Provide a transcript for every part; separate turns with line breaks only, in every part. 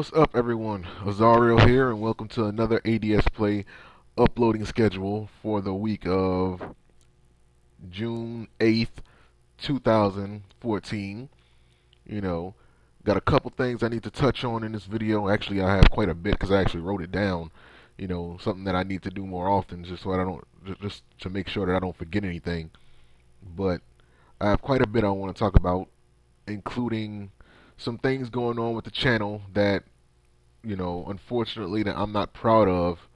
What's up, everyone? Azario here, and welcome to another ADSplay uploading schedule for the week of June 8th, 2014. You know, got a couple things I need to touch on in this video. Actually, I have quite a bit because I actually wrote it down. Something that I need to do more often, just so I don't, just to make sure that I don't forget anything. But I have quite a bit I want to talk about, including some things going on with the channel that unfortunately, that I'm not proud of,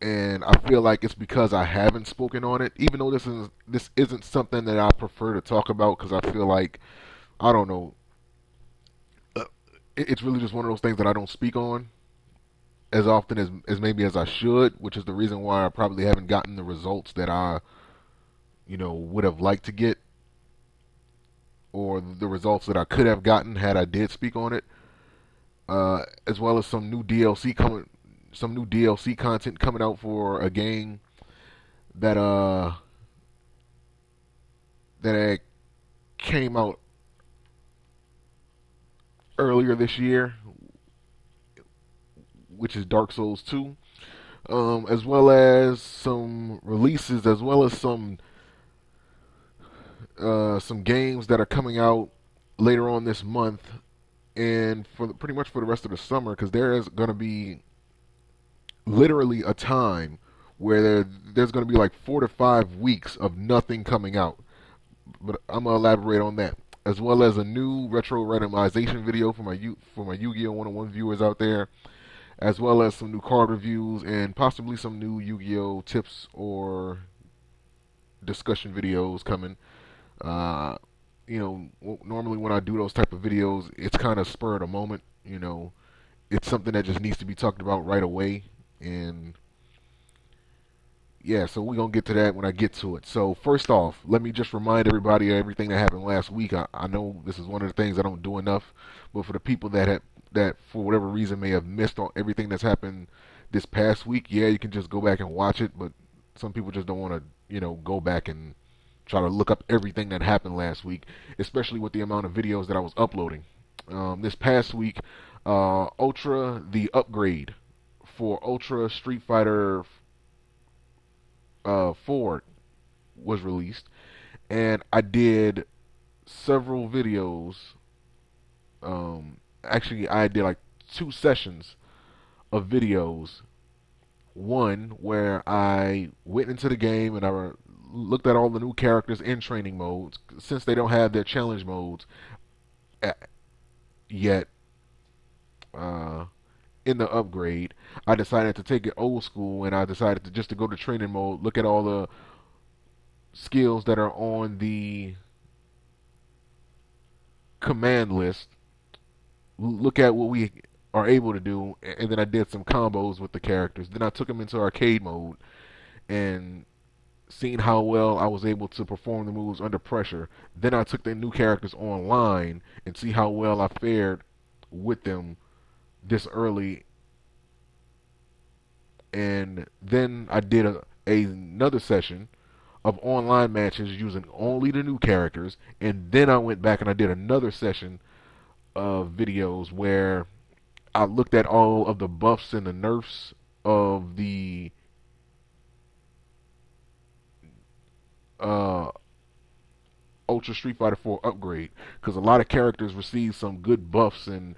and I feel like it's because I haven't spoken on it. Even though this isn't something that I prefer to talk about, because I feel like, I don't know, uh, it's really just one of those things that I don't speak on as often as maybe as I should, which is the reason why I probably haven't gotten the results that I would have liked to get, or the results that I could have gotten had I did speak on it. As well as some new DLC content coming out for a game that that came out earlier this year, which is Dark Souls 2, as well as some releases, as well as some games that are coming out later on this month, and pretty much for the rest of the summer, because there is going to be literally a time where there's going to be like 4 to 5 weeks of nothing coming out. But I'm gonna elaborate on that, as well as a new retro randomization video for my Yu-Gi-Oh 101 viewers out there, as well as some new card reviews and possibly some new Yu-Gi-Oh tips or discussion videos coming. Uh, Normally when I do those type of videos, it's kind of spur of the moment. It's something that just needs to be talked about right away, and yeah, so we're going to get to that when I get to it. So first off, let me just remind everybody of everything that happened last week. I know this is one of the things I don't do enough, but for the people that for whatever reason may have missed on everything that's happened this past week, yeah, you can just go back and watch it, but some people just don't want to, go back and try to look up everything that happened last week, especially with the amount of videos that I was uploading. This past week, Ultra the upgrade for Ultra Street Fighter 4 was released, and I did several videos. Actually, I did like 2 sessions of videos. One where I went into the game and I looked at all the new characters in training modes, since they don't have their challenge modes yet. Uh, in the upgrade, I decided to take it old school, and I decided to just to go to training mode, look at all the skills that are on the command list, look at what we are able to do, and then I did some combos with the characters. Then I took them into arcade mode and seen how well I was able to perform the moves under pressure. Then I took the new characters online and see how well I fared with them this early, and then I did another session of online matches using only the new characters, and then I went back and I did another session of videos where I looked at all of the buffs and the nerfs of the uh, Ultra Street Fighter 4 upgrade, because a lot of characters received some good buffs and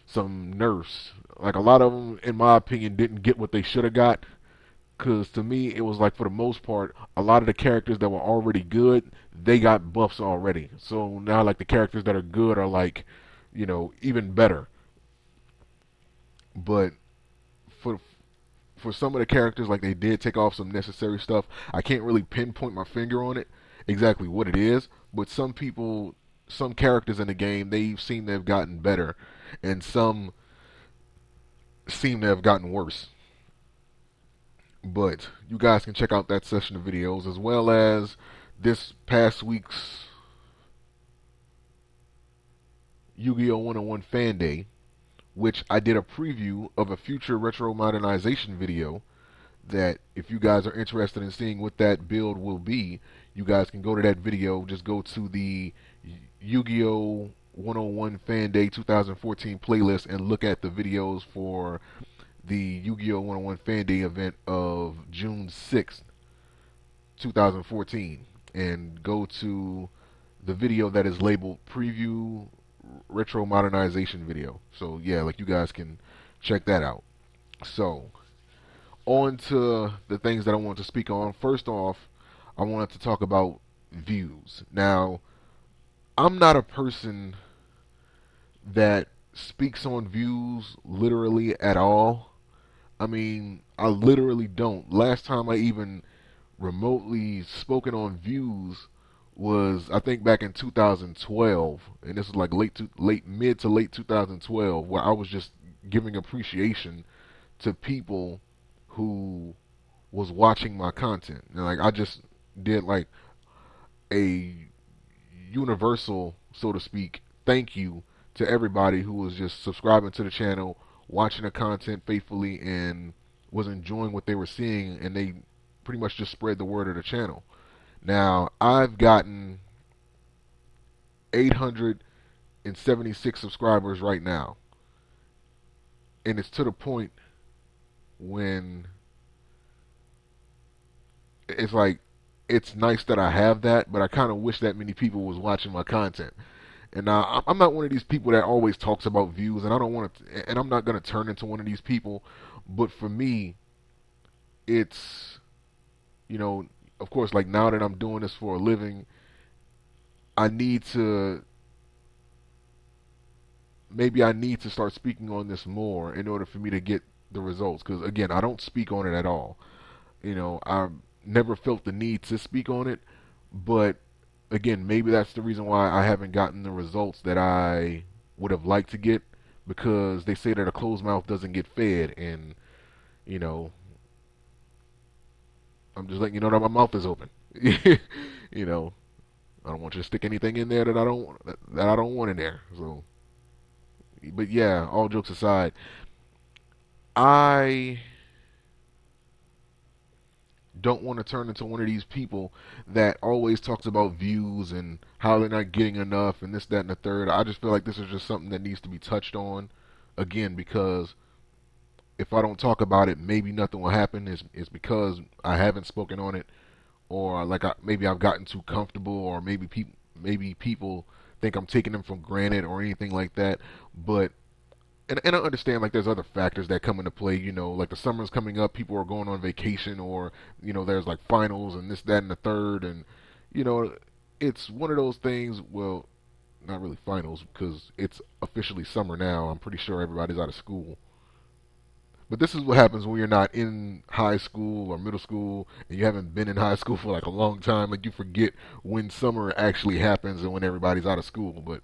some nerfs. Like, a lot of them, in my opinion, didn't get what they should have got. Because to me, it was like, for the most part, a lot of the characters that were already good, they got buffs already. So now, like, the characters that are good are like, even better. But for some of the characters, like, they did take off some necessary stuff. I can't really pinpoint my finger on it exactly what it is, but some characters in the game, they seem to have gotten better, and some seem to have gotten worse. But you guys can check out that session of videos, as well as this past week's Yu-Gi-Oh 101 Fan Day, which I did a preview of a future retro modernization video that, if you guys are interested in seeing what that build will be, you guys can go to that video. Just go to the Yu-Gi-Oh 101 Fan Day 2014 playlist and look at the videos for the Yu-Gi-Oh! 101 Fan Day event of June 6th, 2014, and go to the video that is labeled Preview Retro Modernization Video. So yeah, like you guys can check that out. So on to the things that I want to speak on. First off, I wanted to talk about views. Now, I'm not a person that speaks on views literally at all. I mean, I literally don't. Last time I even remotely spoken on views was I think back in 2012, and this was like mid to late 2012, where I was just giving appreciation to people who was watching my content. And like I just did like a universal, so to speak, thank you to everybody who was just subscribing to the channel, watching the content faithfully, and was enjoying what they were seeing, and they pretty much just spread the word of the channel. Now, I've gotten 876 subscribers right now, and it's to the point when it's like it's nice that I have that, but I kind of wish that many people was watching my content. And now I'm not one of these people that always talks about views, and I don't want to, and I'm not going to turn into one of these people. But for me, it's, you know, of course, like now that I'm doing this for a living, I need to, maybe I need to start speaking on this more in order for me to get the results. Because again, I don't speak on it at all. You know, I never felt the need to speak on it, but again, maybe that's the reason why I haven't gotten the results that I would have liked to get, because they say that a closed mouth doesn't get fed, and you know, I'm just letting you know that my mouth is open. You know, I don't want you to stick anything in there that I don't want in there. So, but yeah, all jokes aside, I don't want to turn into one of these people that always talks about views and how they're not getting enough and this, that, and the third. I just feel like this is just something that needs to be touched on again, because if I don't talk about it, maybe nothing will happen. It's because I haven't spoken on it, or like maybe I've gotten too comfortable, or maybe people think I'm taking them for granted or anything like that. But and I understand like there's other factors that come into play. You know, like the summer's coming up, people are going on vacation, or you know, there's like finals and this, that, and the third, and you know, it's one of those things. Well, not really finals because it's officially summer now. I'm pretty sure everybody's out of school. But this is what happens when you're not in high school or middle school, and you haven't been in high school for like a long time. Like you forget when summer actually happens and when everybody's out of school. But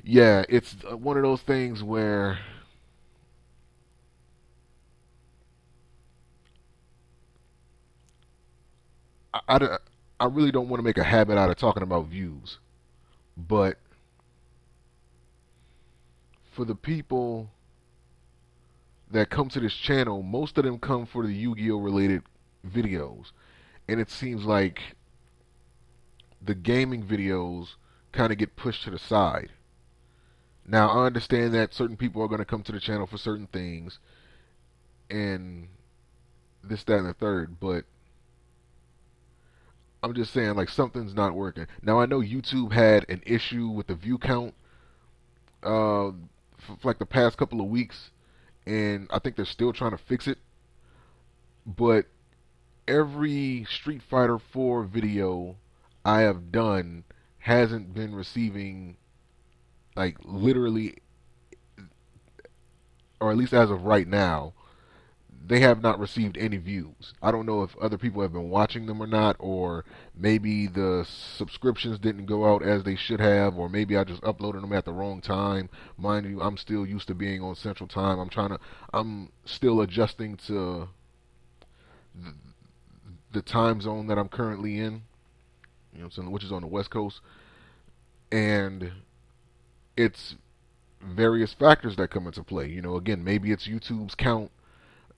yeah, it's one of those things where I, I, I really don't want to make a habit out of talking about views. But for the people that come to this channel, most of them come for the Yu-Gi-Oh related videos. And it seems like the gaming videos kind of get pushed to the side. Now, I understand that certain people are going to come to the channel for certain things and this, that, and the third, but I'm just saying, like, something's not working. Now, I know YouTube had an issue with the view count for like the past couple of weeks, and I think they're still trying to fix it. But every Street Fighter 4 video I have done hasn't been receiving, like, literally, or at least as of right now, they have not received any views. I don't know if other people have been watching them or not, or maybe the subscriptions didn't go out as they should have, or maybe I just uploaded them at the wrong time. Mind you, I'm still used to being on Central Time. I'm still adjusting to the, the time zone that I'm currently in, you know what I'm saying, which is on the West Coast, and it's various factors that come into play. You know, again, maybe it's YouTube's count.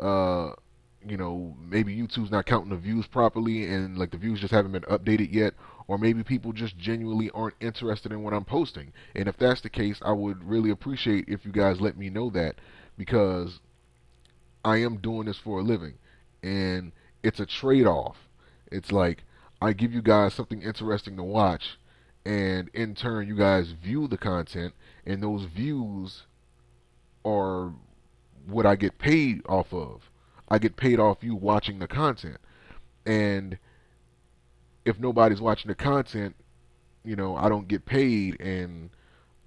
Uh, you know, maybe YouTube's not counting the views properly, and like the views just haven't been updated yet, or maybe people just genuinely aren't interested in what I'm posting. And if that's the case, I would really appreciate if you guys let me know that, because I am doing this for a living, and it's a trade-off. It's like I give you guys something interesting to watch, and in turn, you guys view the content, and those views are what I get paid off of. I get paid off you watching the content. And if nobody's watching the content, I don't get paid, and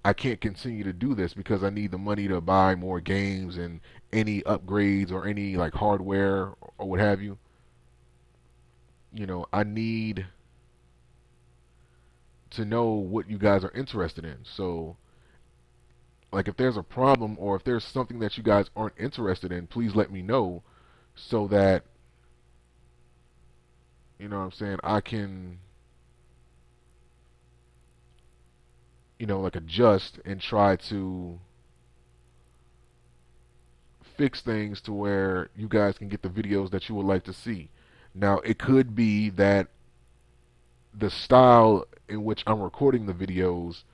I can't continue to do this because I need the money to buy more games and any upgrades or any like hardware or what have you. I need to know what you guys are interested in. So, like, if there's a problem or if there's something that you guys aren't interested in, please let me know so that, what I'm saying, I can, like adjust and try to fix things to where you guys can get the videos that you would like to see. Now, it could be that the style in which I'm recording the videos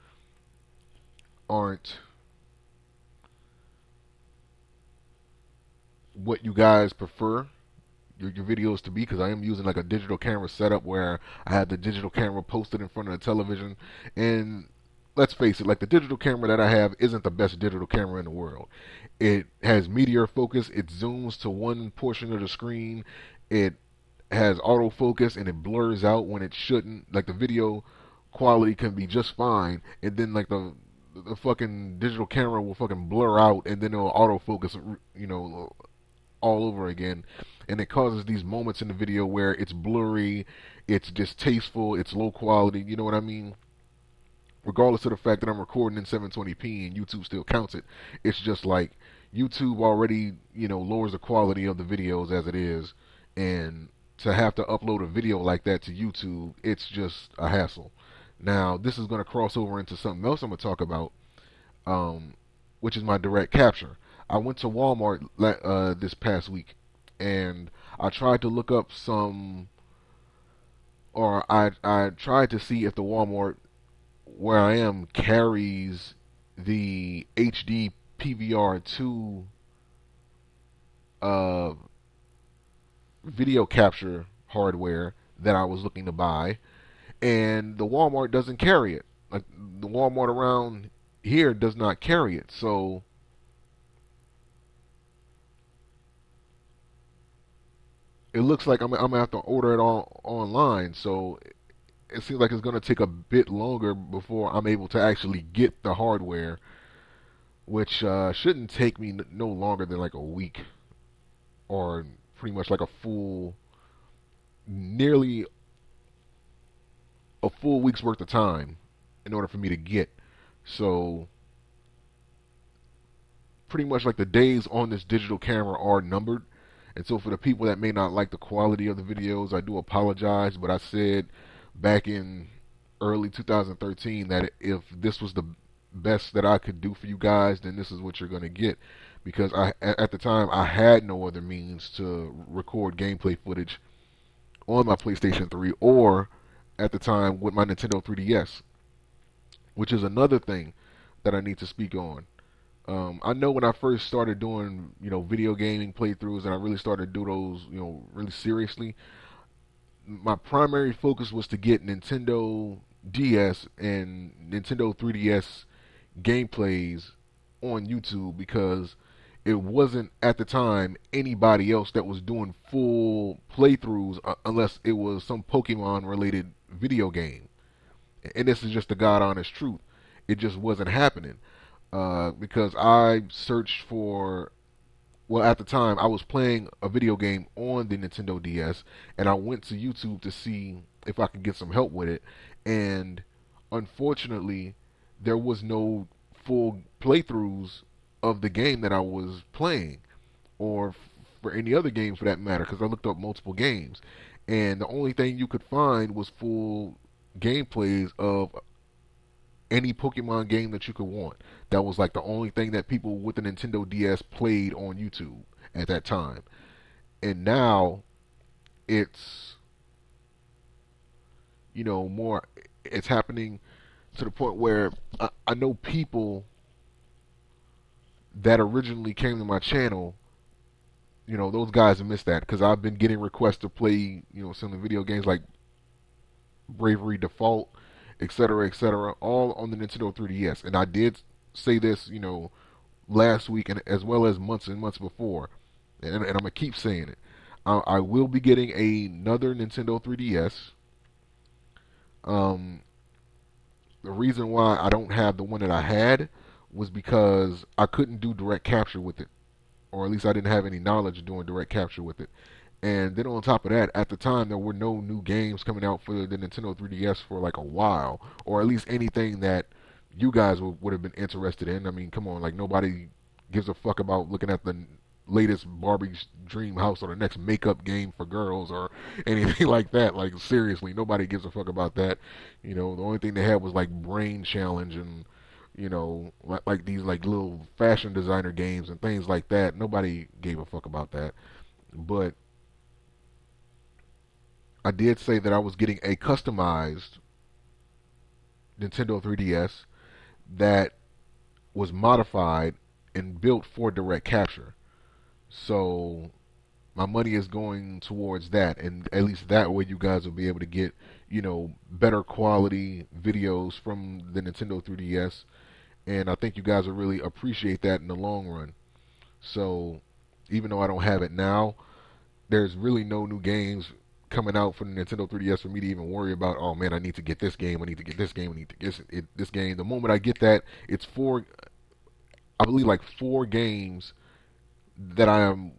aren't what you guys prefer your videos to be, because I am using like a digital camera setup where I have the digital camera posted in front of the television. And let's face it, like, the digital camera that I have isn't the best digital camera in the world. It has meteor focus, it zooms to one portion of the screen, it has autofocus, and it blurs out when it shouldn't. Like, the video quality can be just fine, and then like the fucking digital camera will fucking blur out, and then it'll autofocus, all over again. And it causes these moments in the video where it's blurry, it's distasteful, it's low quality, you know what I mean? Regardless of the fact that I'm recording in 720p and YouTube still counts it, it's just like YouTube already, lowers the quality of the videos as it is, and to have to upload a video like that to YouTube, it's just a hassle. Now, this is going to cross over into something else I'm going to talk about, which is my direct capture. I went to Walmart this past week, and I tried to look up I tried to see if the Walmart where I am carries the HD PVR2 uh, video capture hardware that I was looking to buy, and the Walmart doesn't carry it. Like, the Walmart around here does not carry it. So it looks like I'm gonna have to order it all online. So it seems like it's gonna take a bit longer before I'm able to actually get the hardware, which shouldn't take me no longer than like a week, or pretty much like nearly a full week's worth of time in order for me to get. So pretty much like the days on this digital camera are numbered. And so for the people that may not like the quality of the videos, I do apologize, but I said back in early 2013 that if this was the best that I could do for you guys, then this is what you're going to get. Because at the time, I had no other means to record gameplay footage on my PlayStation 3, or at the time with my Nintendo 3DS, which is another thing that I need to speak on. I know when I first started doing, video gaming playthroughs, and I really started to do those, really seriously, my primary focus was to get Nintendo DS and Nintendo 3DS gameplays on YouTube, because it wasn't at the time anybody else that was doing full playthroughs unless it was some Pokemon related video game. And this is just the God honest truth. It just wasn't happening. Because I searched for, well, at the time I was playing a video game on the Nintendo DS, and I went to YouTube to see if I could get some help with it, and unfortunately there was no full playthroughs of the game that I was playing, or for any other game for that matter, because I looked up multiple games, and the only thing you could find was full gameplays of any Pokemon game that you could want. That was like the only thing that people with the Nintendo DS played on YouTube at that time. And now it's more. It's happening to the point where I know people that originally came to my channel. Those guys have missed that because I've been getting requests to play, some of the video games like Bravery Default, etc., all on the Nintendo 3DS. And I did say this, last week and as well as months and months before, and I'm gonna keep saying it. I will be getting another Nintendo 3DS. Um, the reason why I don't have the one that I had was because I couldn't do direct capture with it, or at least I didn't have any knowledge of doing direct capture with it. And then on top of that, at the time there were no new games coming out for the Nintendo 3DS for like a while, or at least anything that you guys would have been interested in. I mean, come on, like nobody gives a fuck about looking at the latest Barbie's Dream House or the next makeup game for girls or anything like that. Like seriously, nobody gives a fuck about that. The only thing they had was like Brain Challenge and like these like little fashion designer games and things like that. Nobody gave a fuck about that. But I did say that I was getting a customized Nintendo 3DS that was modified and built for direct capture. So my money is going towards that, and at least that way you guys will be able to get, better quality videos from the Nintendo 3DS, and I think you guys will really appreciate that in the long run. So even though I don't have it now, there's really no new games coming out for the Nintendo 3DS for me to even worry about. Oh man, I need to get this game. I need to get this game. I need to get this game. The moment I get that, it's four. I believe like four games that I am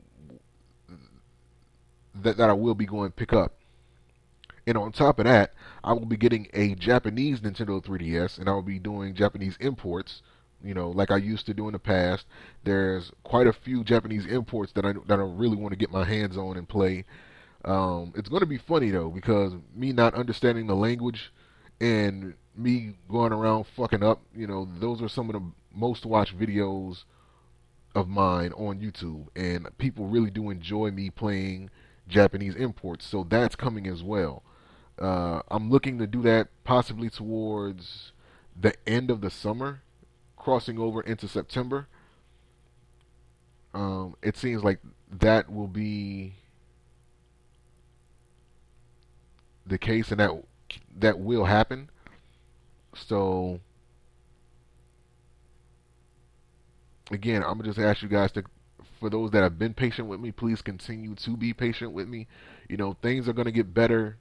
that I will be going to pick up. And on top of that, I will be getting a Japanese Nintendo 3DS, and I will be doing Japanese imports. Like I used to do in the past. There's quite a few Japanese imports that I really want to get my hands on and play. It's going to be funny though because me not understanding the language and me going around fucking up, those are some of the most watched videos of mine on YouTube, and people really do enjoy me playing Japanese imports. So that's coming as well. I'm looking to do that possibly towards the end of the summer, crossing over into September. It seems like that will be the case, and that will happen. So again, I'm gonna just ask you guys to, for those that have been patient with me, please continue to be patient with me. Things are gonna get better,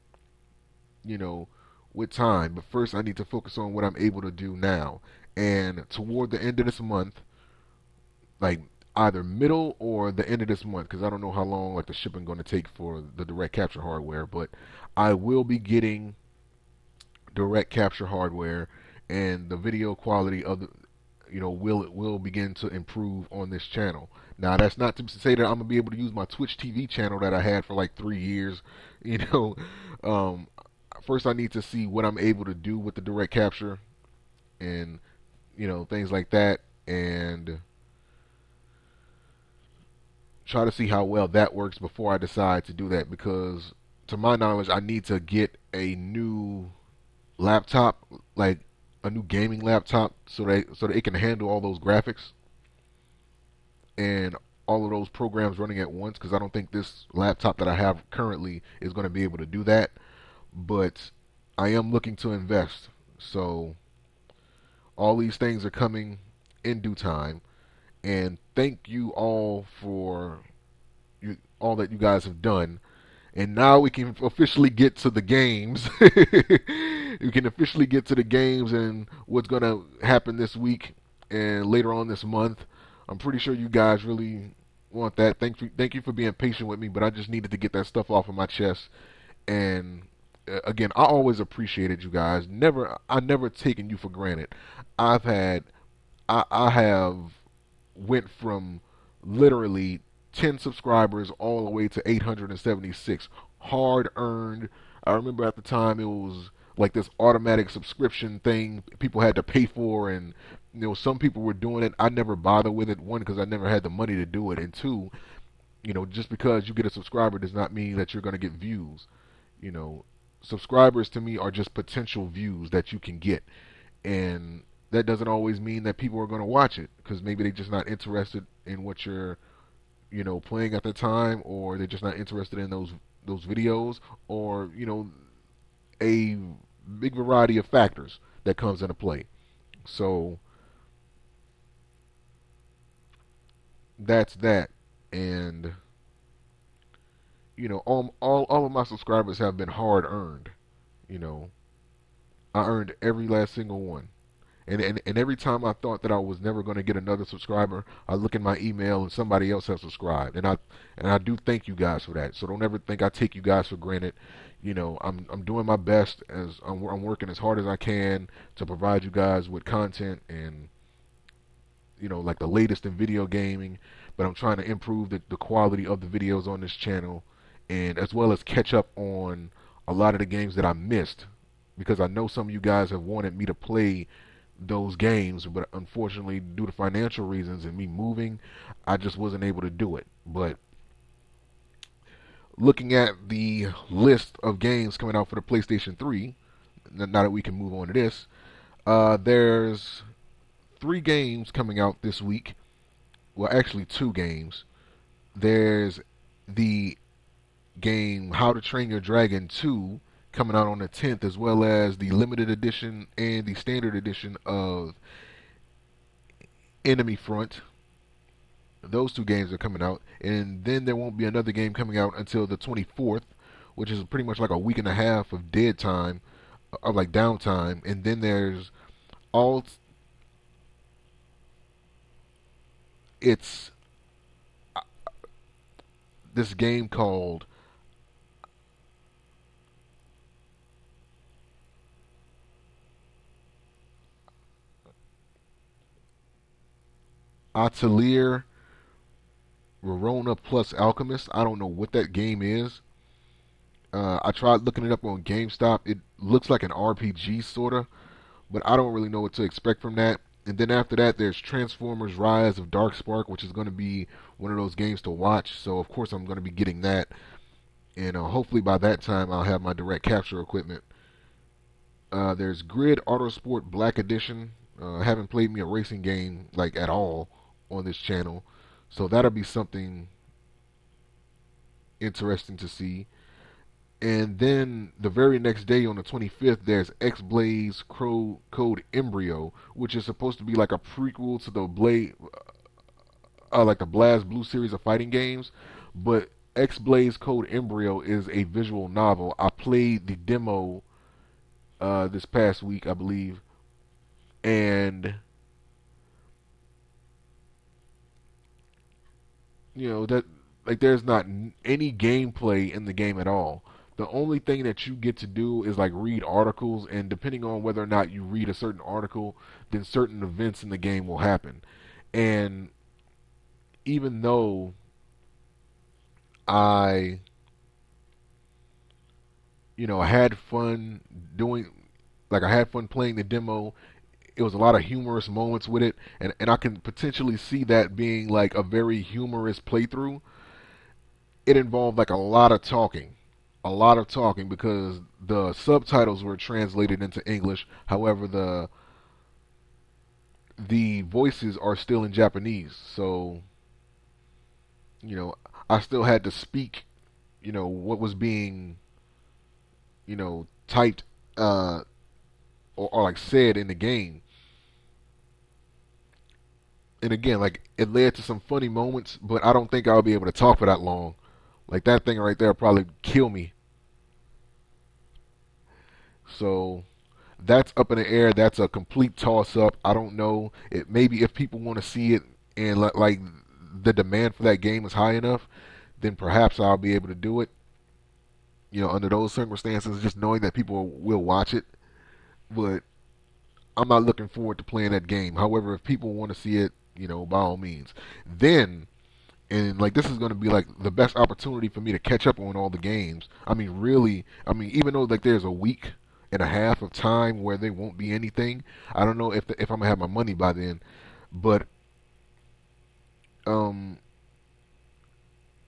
you know, with time. But first, I need to focus on what I'm able to do now. And toward the end of this month, like either middle or the end of this month, because I don't know how long like the shipping going to take for the direct capture hardware, but I will be getting direct capture hardware, and the video quality of the will begin to improve on this channel. Now that's not to say that I'm gonna be able to use my Twitch TV channel that I had for like 3 years. You know, um, first I need to see what I'm able to do with the direct capture and things like that, and try to see how well that works before I decide to do that. Because to my knowledge, I need to get a new laptop, like a new gaming laptop, so that it can handle all those graphics and all of those programs running at once. Because I don't think this laptop that I have currently is going to be able to do that. But I am looking to invest, so all these things are coming in due time. And thank you all for all that you guys have done. And now we can officially get to the games. We can officially get to the games and what's going to happen this week and later on this month. I'm pretty sure you guys really want that. Thank you for being patient with me, but I just needed to get that stuff off of my chest. And again, I always appreciated you guys. I never taken you for granted. I've had, I have went from literally 10 subscribers all the way to 876, hard earned. I remember at the time it was like this automatic subscription thing people had to pay for, and some people were doing it. I never bothered with it, one, because I never had the money to do it, and two, just because you get a subscriber does not mean that you're going to get views. you know subscribers to me are just potential views that you can get, and that doesn't always mean that people are going to watch it, because maybe they're just not interested in what you're, playing at the time, or they're just not interested in those videos, or a big variety of factors that comes into play. So that's that. And all of my subscribers have been hard earned. You know, I earned every last single one. And every time I thought that I was never going to get another subscriber, I look in my email and somebody else has subscribed, and I do thank you guys for that. So don't ever think I take you guys for granted. I'm doing my best, as I'm working as hard as I can to provide you guys with content, and like the latest in video gaming, but I'm trying to improve the quality of the videos on this channel, and as well as catch up on a lot of the games that I missed, because I know some of you guys have wanted me to play those games, but unfortunately, due to financial reasons and me moving, I just wasn't able to do it. But looking at the list of games coming out for the PlayStation 3, now that we can move on to this, there's 3 games coming out this week. Well, actually 2 games. There's the game How to Train Your Dragon 2 coming out on the 10th, as well as the limited edition and the standard edition of Enemy Front. Those 2 games are coming out, and then there won't be another game coming out until the 24th, which is pretty much like a week and a half of dead time, of like downtime. And then there's all it's this game called Atelier Verona Plus Alchemist. I don't know what that game is. I tried looking it up on GameStop. It looks like an RPG sorta, but I don't really know what to expect from that. And then after that, there's Transformers: Rise of Darkspark, which is going to be one of those games to watch. So of course I'm going to be getting that, and hopefully by that time I'll have my direct capture equipment. There's Grid Autosport Black Edition. Haven't played me a racing game like at all on this channel, so that'll be something interesting to see. And then the very next day on the 25th, there's X-Blaze Code Embryo, which is supposed to be like a prequel to the like the Blast Blue series of fighting games. But X-Blaze Code Embryo is a visual novel. I played the demo this past week, I believe, and that, like, there's not any gameplay in the game at all. The only thing that you get to do is like read articles, and depending on whether or not you read a certain article, then certain events in the game will happen. And even though I I had fun doing, like, I had fun playing the demo, it was a lot of humorous moments with it, and I can potentially see that being like a very humorous playthrough. It involved like a lot of talking, because the subtitles were translated into English. However, the voices are still in Japanese, so you know I still had to speak what was being typed, or like said in the game. And again, like, it led to some funny moments, but I don't think I'll be able to talk for that long. Like, that thing right there will probably kill me. So that's up in the air. That's a complete toss up. I don't know. It maybe if people want to see it, and like the demand for that game is high enough, then perhaps I'll be able to do it. Under those circumstances, just knowing that people will watch it. But I'm not looking forward to playing that game. However, if people want to see it, by all means. Then, and like, this is going to be like the best opportunity for me to catch up on all the games. I mean, really, even though like there's a week and a half of time where there won't be anything, I don't know if I'm gonna have my money by then. But um,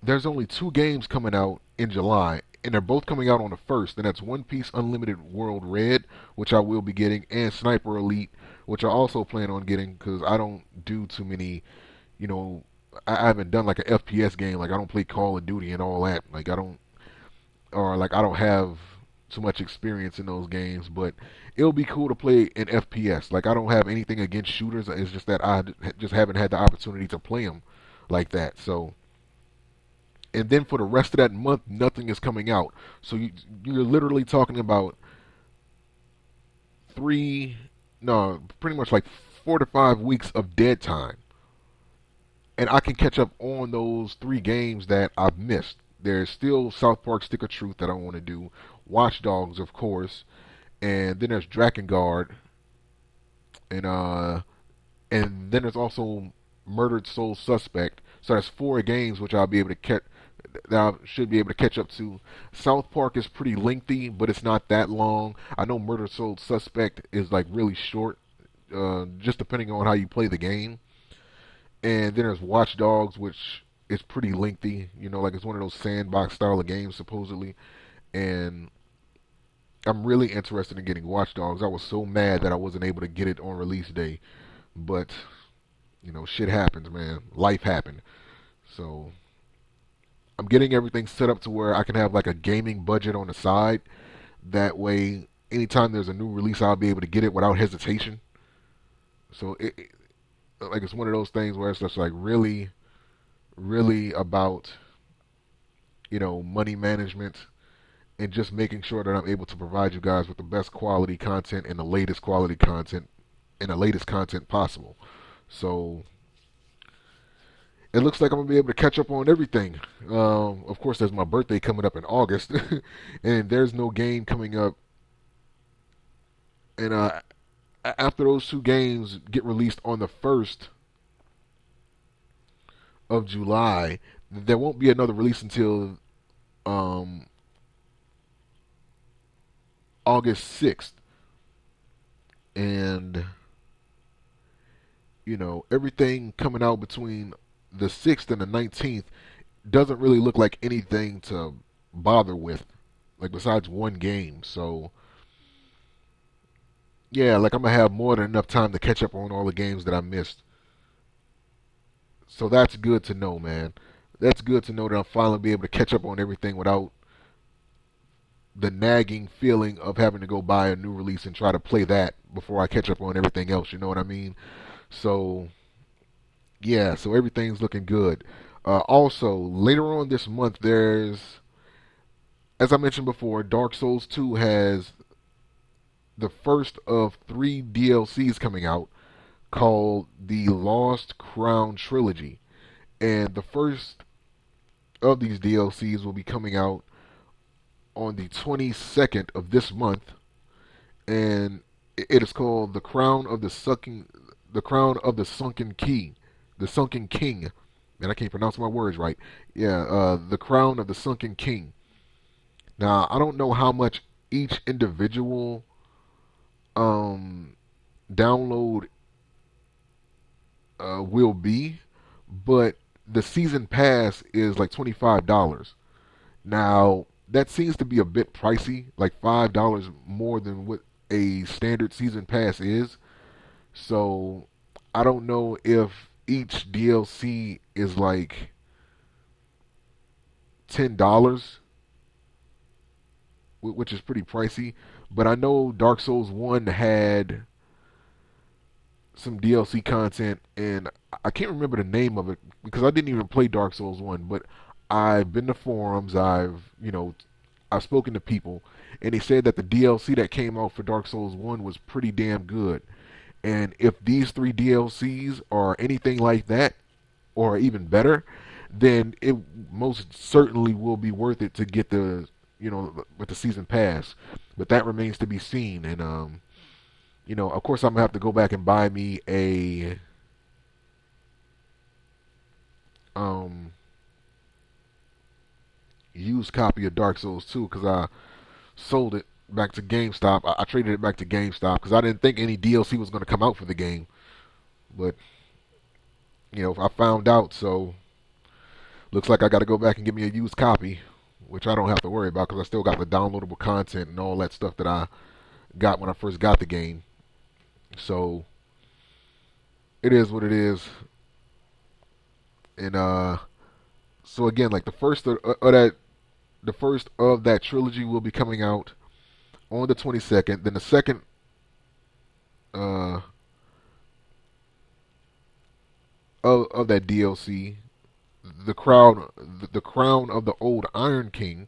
there's only 2 games coming out in July, and they're both coming out on the first. And that's One Piece Unlimited World Red, which I will be getting, and Sniper Elite, which I also plan on getting because I don't do too many, you know, I haven't done like an FPS game. Like I don't play Call of Duty and all that. Like I don't, or like I don't have too much experience in those games. But it'll be cool to play an FPS. Like I don't have anything against shooters. It's just that I just haven't had the opportunity to play them like that. So, and then for the rest of that month, nothing is coming out. So you're literally talking about three, no, pretty much like 4 to 5 weeks of dead time, and I can catch up on those 3 games that I've missed. There's still South Park Stick of Truth that I want to do, Watch Dogs, of course, and then there's Drakengard, and then there's also Murdered Soul Suspect. So that's 4 games which I'll be able to catch. That I should be able to catch up to. South Park is pretty lengthy, but it's not that long. I know Murder Soul Suspect is like really short, just depending on how you play the game. And then there's Watch Dogs, which is pretty lengthy. You know, like it's one of those sandbox style of games supposedly. And I'm really interested in getting Watch Dogs. I was so mad that I wasn't able to get it on release day, but you know, shit happens, man. Life happened. So I'm getting everything set up to where I can have like a gaming budget on the side. That way, anytime there's a new release, I'll be able to get it without hesitation. So like it's one of those things where it's just like really, really about, you know, money management and just making sure that I'm able to provide you guys with the best quality content and the latest quality content and the latest content possible. So it looks like I'm gonna be able to catch up on everything. Of course, there's my birthday coming up in August, and there's no game coming up. And after those 2 games get released on the 1st of July, there won't be another release until um, August 6th. And you know, everything coming out between the 6th and the 19th doesn't really look like anything to bother with, like besides 1 game. So yeah, like I'm gonna have more than enough time to catch up on all the games that I missed. So that's good to know, man. That's good to know that I'm finally be able to catch up on everything without the nagging feeling of having to go buy a new release and try to play that before I catch up on everything else. You know what I mean? So yeah, so everything's looking good. Also, later on this month, there's, as I mentioned before, Dark Souls 2 has the first of 3 DLCs coming out called the Lost Crown Trilogy. And the first of these DLCs will be coming out on the 22nd of this month. And it is called The Crown of the Sunken Key. The Sunken King. Man, I can't pronounce my words right. Yeah, The Crown of the Sunken King. Now, I don't know how much each individual download will be, but the season pass is like $25. Now, that seems to be a bit pricey, like $5 more than what a standard season pass is. So, I don't know if each DLC is like $10, which is pretty pricey. But I know Dark Souls 1 had some DLC content, and I can't remember the name of it because I didn't even play Dark Souls 1, but I've been to forums, I've spoken to people, and they said that the DLC that came out for Dark Souls 1 was pretty damn good. And if these 3 DLCs are anything like that, or even better, then it most certainly will be worth it to get with the season pass. But that remains to be seen. And of course, I'm gonna have to go back and buy me a used copy of Dark Souls 2 because I sold it back to GameStop. I traded it back to GameStop because I didn't think any DLC was going to come out for the game. But I found out, so looks like I got to go back and get me a used copy, which I don't have to worry about because I still got the downloadable content and all that stuff that I got when I first got the game. So it is what it is. And so again, like the first of that trilogy will be coming out on the 22nd. Then the second uh, of that DLC, the crown of the old Iron King,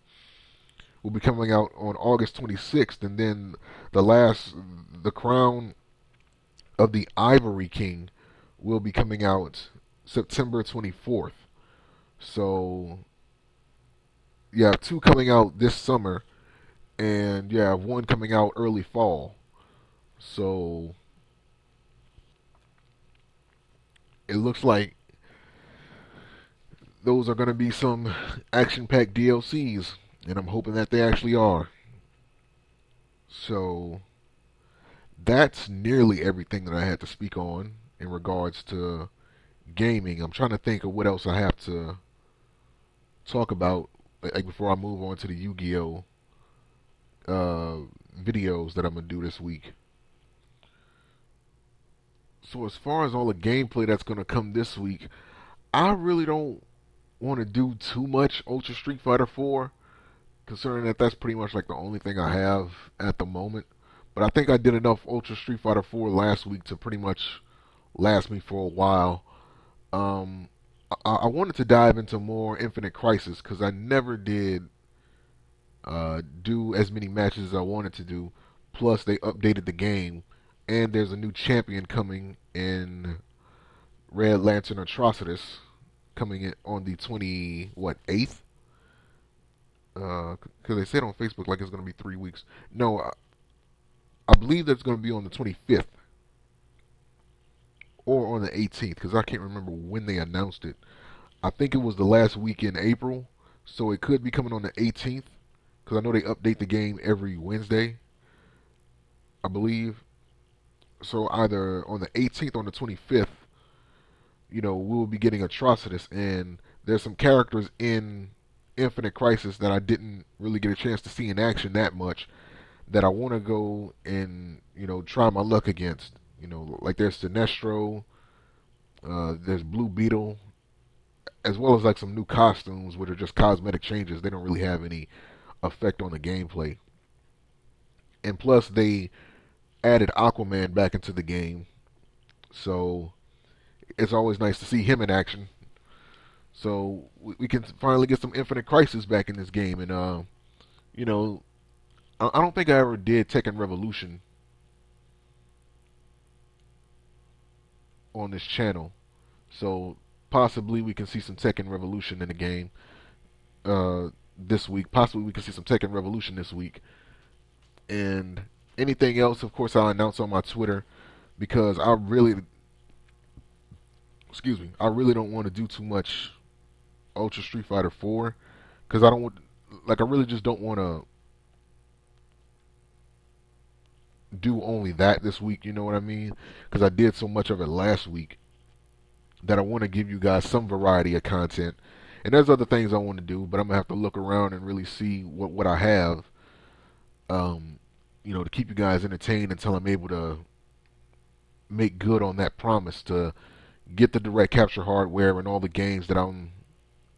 will be coming out on August 26th, and then the crown of the Ivory King will be coming out September 24th. So you have two coming out this summer, and you have one coming out early fall. So it looks like those are going to be some action-packed DLCs, and I'm hoping that they actually are. So that's nearly everything that I had to speak on in regards to gaming. I'm trying to think of what else I have to talk about like before I move on to the Yu-Gi-Oh videos that I'm gonna do this week. So as far as all the gameplay that's gonna come this week, I really don't want to do too much Ultra Street Fighter 4, considering that that's pretty much like the only thing I have at the moment. But I think I did enough Ultra Street Fighter 4 last week to pretty much last me for a while. Um, I wanted to dive into more Infinite Crisis because I never did do as many matches as I wanted to do. Plus, they updated the game, and there's a new champion coming in Red Lantern Atrocitus, coming in on the 8th. Because they said on Facebook like it's going to be 3 weeks. No, I believe that's going to be on the 25th or on the 18th because I can't remember when they announced it. I think it was the last week in April, so it could be coming on the 18th because I know they update the game every Wednesday, I believe. So either on the 18th or on the 25th, we'll be getting Atrocitus, and there's some characters in Infinite Crisis that I didn't really get a chance to see in action that much that I want to go and try my luck against. Like there's Sinestro, there's Blue Beetle, as well as like some new costumes, which are just cosmetic changes. They don't really have any effect on the gameplay. And plus, they added Aquaman back into the game, so it's always nice to see him in action. So we can finally get some Infinite Crisis back in this game, and I don't think I ever did Tekken Revolution on this channel, so possibly we can see some Tekken Revolution in the game this week. Possibly we can see some Tekken Revolution this week, and anything else, of course, I'll announce on my Twitter because I really don't want to do too much Ultra Street Fighter 4 because I really just don't want to do only that this week, you know what I mean? Because I did so much of it last week that I want to give you guys some variety of content. And there's other things I want to do, but I'm gonna have to look around and really see what I have, to keep you guys entertained until I'm able to make good on that promise to get the direct capture hardware and all the games that I'm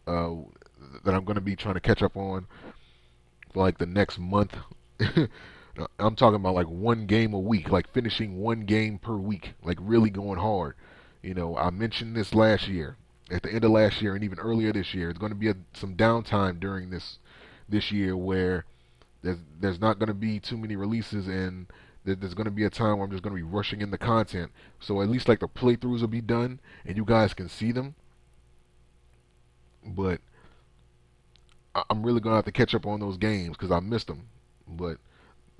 going to be trying to catch up on for like the next month. I'm talking about like one game a week, like finishing one game per week, like really going hard. I mentioned this last year, at the end of last year, and even earlier this year. It's going to be some downtime during this year where there's not going to be too many releases, and there's going to be a time where I'm just going to be rushing in the content. So at least like the playthroughs will be done, and you guys can see them. But I'm really going to have to catch up on those games because I missed them. But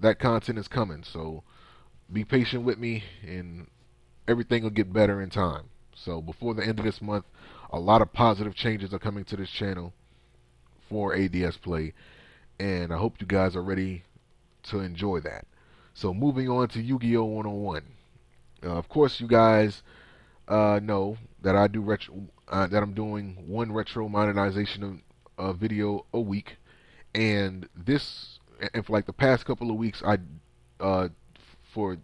that content is coming, so be patient with me, and everything will get better in time. So before the end of this month, a lot of positive changes are coming to this channel for ADSPLAY, and I hope you guys are ready to enjoy that. So moving on to Yu-Gi-Oh! 101. Of course, you guys know that I do that I'm doing one retro monetization video a week, And this, and for like the past couple of weeks, uh, for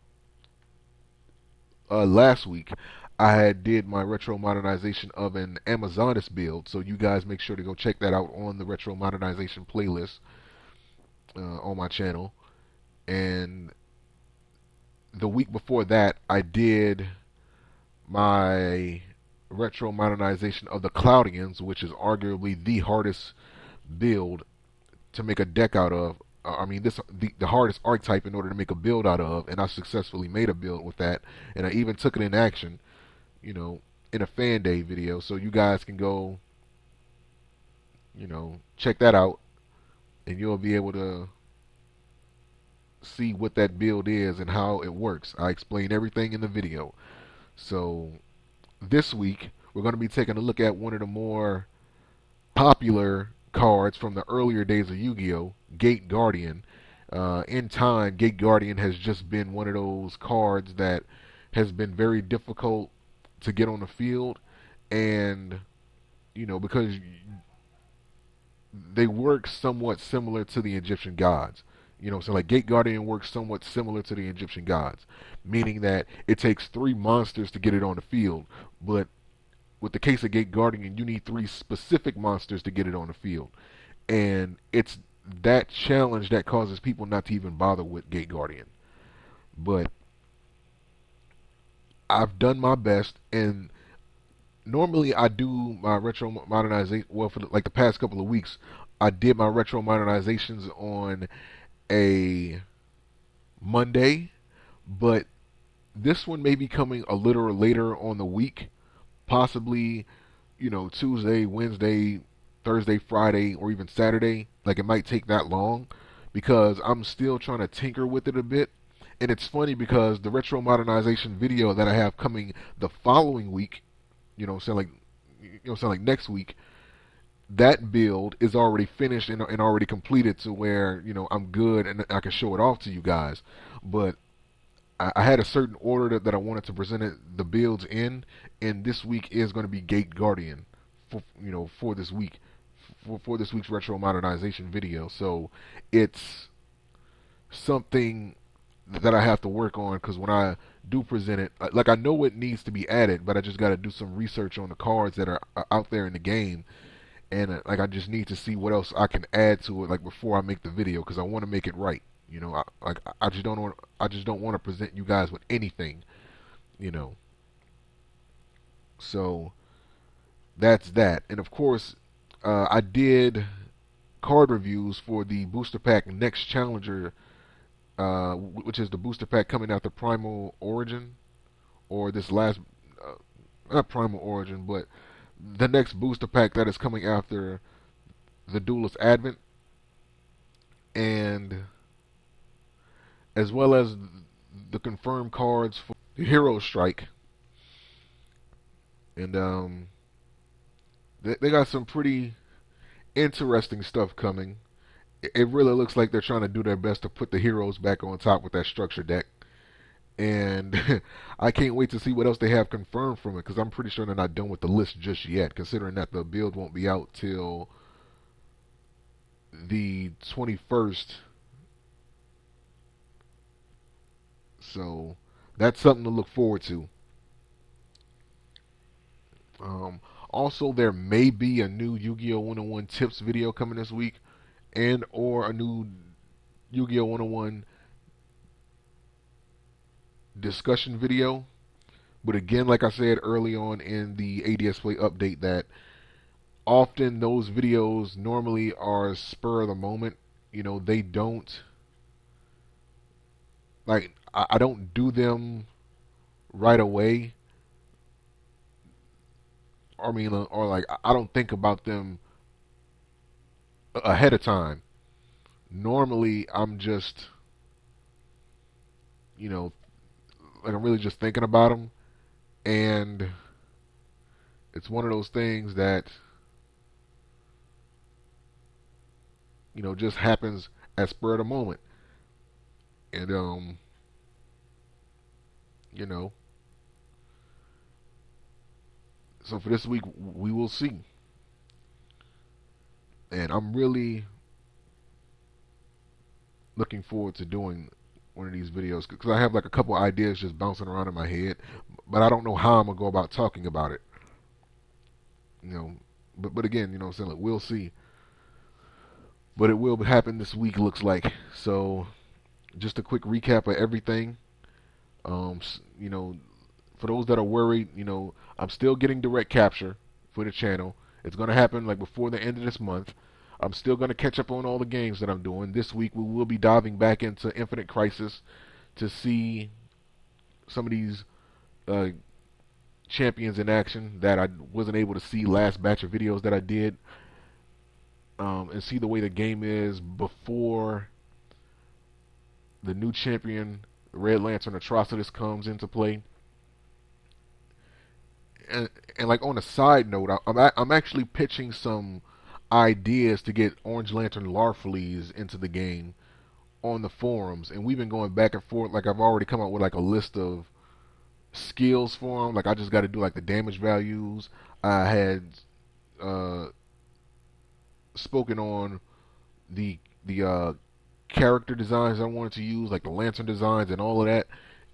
last week, I had did my retro modernization of an Amazonis build. So you guys make sure to go check that out on the retro modernization playlist on my channel. And the week before that, I did my retro modernization of the Cloudians, which is arguably the hardest build to make a deck out of. I mean, the hardest archetype in order to make a build out of, and I successfully made a build with that, and I even took it in action, in a fan day video, so you guys can go, check that out, and you'll be able to see what that build is and how it works. I explain everything in the video. So this week we're going to be taking a look at one of the more popular cards from the earlier days of Yu-Gi-Oh, Gate Guardian. In time, Gate Guardian has just been one of those cards that has been very difficult to get on the field, and because they work somewhat similar to the Egyptian gods. So like Gate Guardian works somewhat similar to the Egyptian gods, meaning that it takes 3 monsters to get it on the field. But with the case of Gate Guardian, you need 3 specific monsters to get it on the field. And it's that challenge that causes people not to even bother with Gate Guardian. But I've done my best, and normally I do my retro modernization. Well, for like the past couple of weeks, I did my retro modernizations on a Monday, but this one may be coming a little later on the week, possibly, Tuesday, Wednesday, Thursday, Friday, or even Saturday. Like, it might take that long because I'm still trying to tinker with it a bit. And it's funny because the retro modernization video that I have coming the following week, like next week, that build is already finished and already completed to where I'm good and I can show it off to you guys. But I had a certain order that I wanted to present the builds in, and this week is going to be Gate Guardian for this week, for this week's retro modernization video. So it's something that I have to work on, because when I do present it, like, I know it needs to be added, but I just got to do some research on the cards that are out there in the game, and like, I just need to see what else I can add to it, like, before I make the video, because I want to make it right. I just don't want to present you guys with anything, you know. So that's that. And of course, I did card reviews for the booster pack Next Challenger, which is the booster pack coming after Primal Origin, or this last, not Primal Origin, but the next booster pack that is coming after the Duelist Advent, and as well as the confirmed cards for the Hero Strike. And they got some pretty interesting stuff coming. It really looks like they're trying to do their best to put the heroes back on top with that structure deck. And I can't wait to see what else they have confirmed from it, because I'm pretty sure they're not done with the list just yet, considering that the build won't be out till the 21st. So that's something to look forward to. Also, there may be a new Yu-Gi-Oh! 101 tips video coming this week, and or a new Yu-Gi-Oh! 101 discussion video. But again, like I said early on in the ADSPLAY update, that often those videos normally are spur of the moment. They don't, like, I don't do them right away. I mean, or like, I don't think about them ahead of time. Normally, I'm just, like, I'm really just thinking about them, and it's one of those things that just happens at spur of the moment. And you know so for this week we will see. And I'm really looking forward to doing one of these videos because I have like a couple ideas just bouncing around in my head, but I don't know how I'm gonna go about talking about it. You know, but again, you know, what I'm saying, like, we'll see. But it will happen this week, looks like. So just a quick recap of everything. You know, for those that are worried, you know, I'm still getting direct capture for the channel. It's gonna happen like before the end of this month. I'm still gonna catch up on all the games that I'm doing. This week we will be diving back into Infinite Crisis to see some of these uh, champions in action that I wasn't able to see last batch of videos that I did, and see the way the game is before the new champion, Red Lantern Atrocitus, comes into play. And, and like on a side note, I'm actually pitching some ideas to get Orange Lantern Larfleeze into the game on the forums, and we've been going back and forth. Like I've already come up with like a list of skills for them. Like I just got to do like the damage values. I had uh, spoken on the character designs I wanted to use, like the lantern designs and all of that.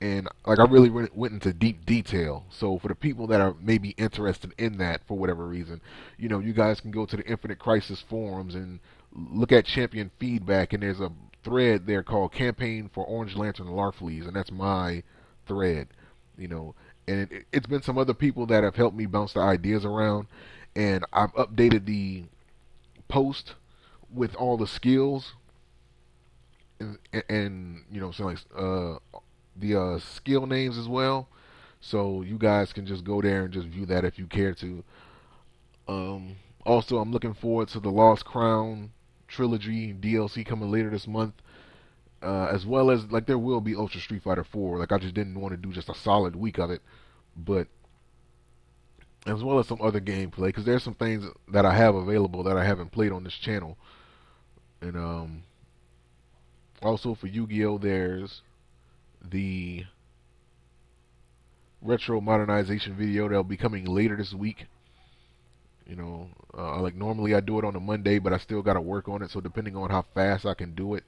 And like I really went into deep detail. So for the people that are maybe interested in that for whatever reason, you know, you guys can go to the Infinite Crisis forums and look at champion feedback. And there's a thread there called Campaign for Orange Lantern Larfleeze, and that's my thread. You know, and it's been some other people that have helped me bounce the ideas around, and I've updated the post with all the skills and you know, so like the skill names as well. So you guys can just go there and just view that if you care to. Also, I'm looking forward to the Lost Crown trilogy DLC coming later this month, as well as like there will be Ultra Street Fighter 4. Like I just didn't want to do just a solid week of it, but as well as some other gameplay because there's some things that I have available that I haven't played on this channel, and also for Yu-Gi-Oh, there's the retro modernization video that'll be coming later this week. You know, like normally I do it on a Monday, but I still got to work on it. So depending on how fast I can do it,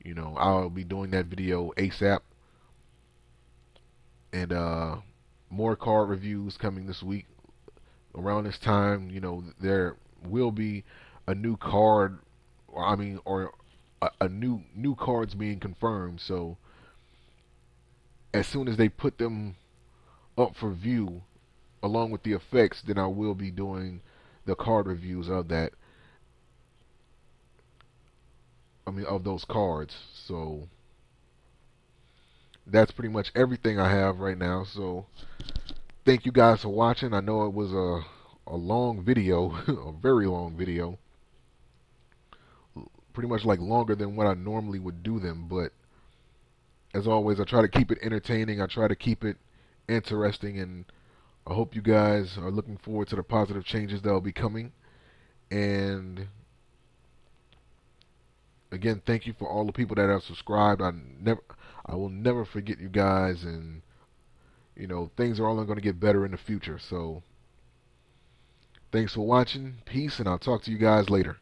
you know, I'll be doing that video ASAP. And more card reviews coming this week. Around this time, you know, there will be a new card, or a new cards being confirmed. So as soon as they put them up for view, along with the effects, then I will be doing the card reviews of that. Of those cards. So that's pretty much everything I have right now. So thank you guys for watching. I know it was a long video, a very long video. Pretty much like longer than what I normally would do them, but as always, I try to keep it entertaining. I try to keep it interesting, and I hope you guys are looking forward to the positive changes that will be coming. And again, thank you for all the people that have subscribed. I will never forget you guys, and you know, things are only going to get better in the future. So thanks for watching. Peace, and I'll talk to you guys later.